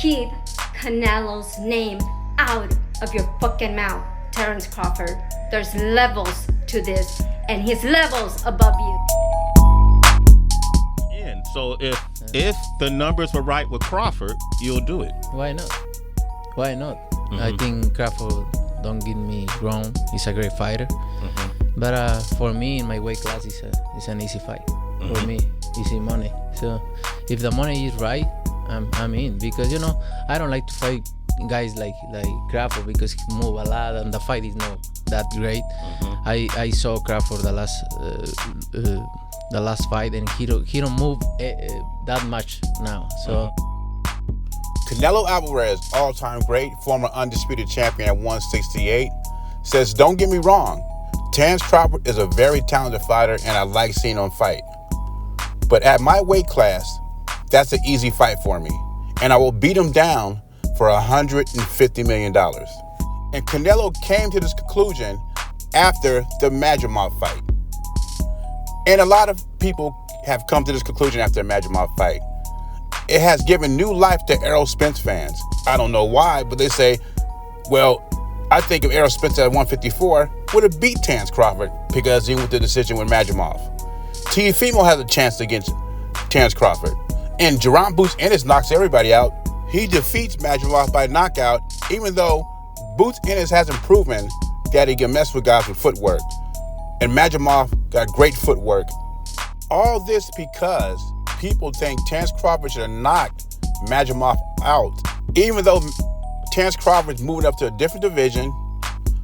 keep Canelo's name out of your fucking mouth, Terence Crawford. There's levels to this, and he's levels above you. And so if the numbers were right with Crawford, you'll do it. Why not? Why not? I think Crawford, don't get me wrong, he's a great fighter. But for me, in my weight class, it's an easy fight. For me, easy money. So if the money is right, I'm in. Because, you know, I don't like to fight guys like Crawford because he move a lot and the fight is not that great. I saw Crawford the last fight, and he don't move that much now. So Canelo Alvarez, all-time great, former undisputed champion at 168, says, "Don't get me wrong, Terence Crawford is a very talented fighter and I like seeing him fight. But at my weight class, that's an easy fight for me, and I will beat him down for $150 million. And Canelo came to this conclusion after the Madrimov fight. And a lot of people have come to this conclusion after the Madrimov fight. It has given new life to Errol Spence fans. I don't know why, but they say, well, I think if Errol Spence at 154 would have beat Terence Crawford because he went to the decision with Madrimov. Teofimo has a chance against Terence Crawford. And Jerome Boots Ennis knocks everybody out. He defeats Madrimov by knockout, even though Boots Ennis hasn't proven that he can mess with guys with footwork. And Madrimov got great footwork. All this because people think Terence Crawford should have knocked Madrimov out. Even though Terence Crawford's moving up to a different division,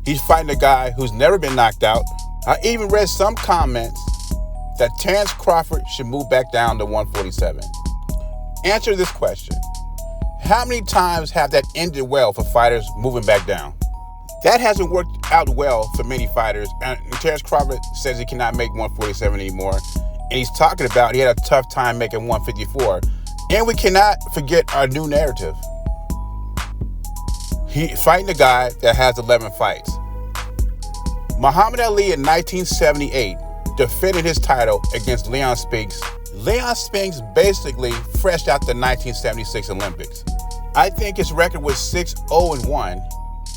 he's fighting a guy who's never been knocked out. I even read some comments that Terence Crawford should move back down to 147. Answer this question. How many times have that ended well for fighters moving back down? That hasn't worked out well for many fighters, and Terence Crawford says he cannot make 147 anymore, and he's talking about he had a tough time making 154. And we cannot forget our new narrative. He's fighting a guy that has 11 fights. Muhammad Ali in 1978 defended his title against Leon Spinks. Leon Spinks basically fresh out the 1976 Olympics. I think his record was 6-0-1,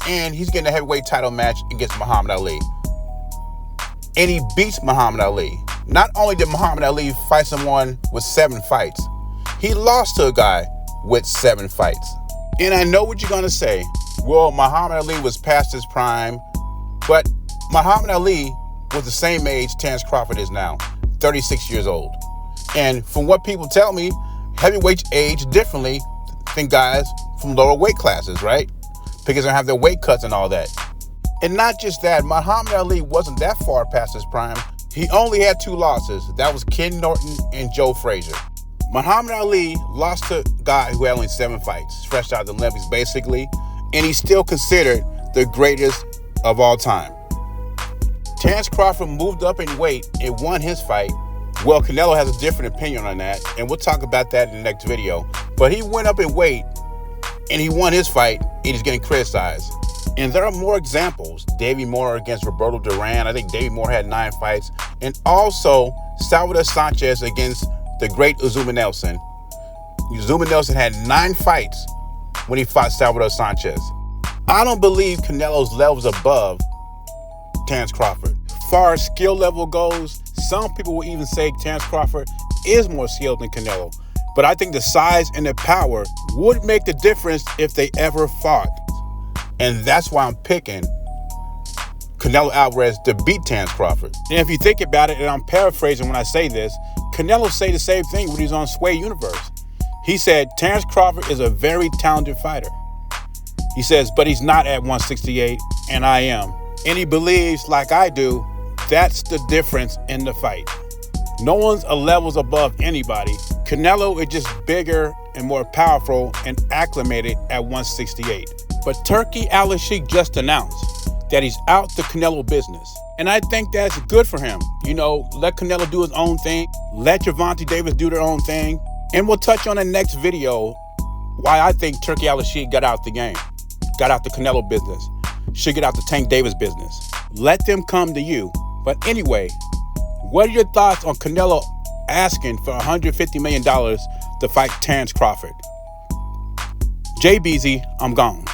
and he's getting a heavyweight title match against Muhammad Ali. And he beats Muhammad Ali. Not only did Muhammad Ali fight someone with 7 fights, he lost to a guy with 7 fights. And I know what you're gonna say. Well, Muhammad Ali was past his prime, but Muhammad Ali was the same age Terence Crawford is now, 36 years old. And from what people tell me, heavyweights age differently than guys from lower weight classes, right? Because they have their weight cuts and all that. And not just that, Muhammad Ali wasn't that far past his prime. He only had 2 losses. That was Ken Norton and Joe Frazier. Muhammad Ali lost to a guy who had only 7 fights, fresh out of the Olympics basically, and he's still considered the greatest of all time. Terence Crawford moved up in weight and won his fight. Well, Canelo has a different opinion on that, and we'll talk about that in the next video. But he went up in weight, and he won his fight, and he's getting criticized. And there are more examples. Davey Moore against Roberto Duran. I think Davey Moore had 9 fights. And also, Salvador Sanchez against the great Uzuma Nelson. Uzuma Nelson had 9 fights when he fought Salvador Sanchez. I don't believe Canelo's levels above Terence Crawford. As far as skill level goes, some people will even say Terence Crawford is more skilled than Canelo. But I think the size and the power would make the difference if they ever fought. And that's why I'm picking Canelo Alvarez to beat Terence Crawford. And if you think about it, and I'm paraphrasing when I say this, Canelo said the same thing when he was on Sway Universe. He said, Terence Crawford is a very talented fighter. He says, but he's not at 168, and I am. And he believes, like I do, that's the difference in the fight. No one's a levels above anybody. Canelo is just bigger and more powerful and acclimated at 168. But Turki Al-Sheikh just announced that he's out the Canelo business. And I think that's good for him. You know, let Canelo do his own thing. Let Gervonta Davis do their own thing. And we'll touch on the next video why I think Turki Al-Sheikh got out the game. Got out the Canelo business. Should get out the Tank Davis business. Let them come to you. But anyway, what are your thoughts on Canelo asking for $150 million to fight Terence Crawford? JBZ, I'm gone.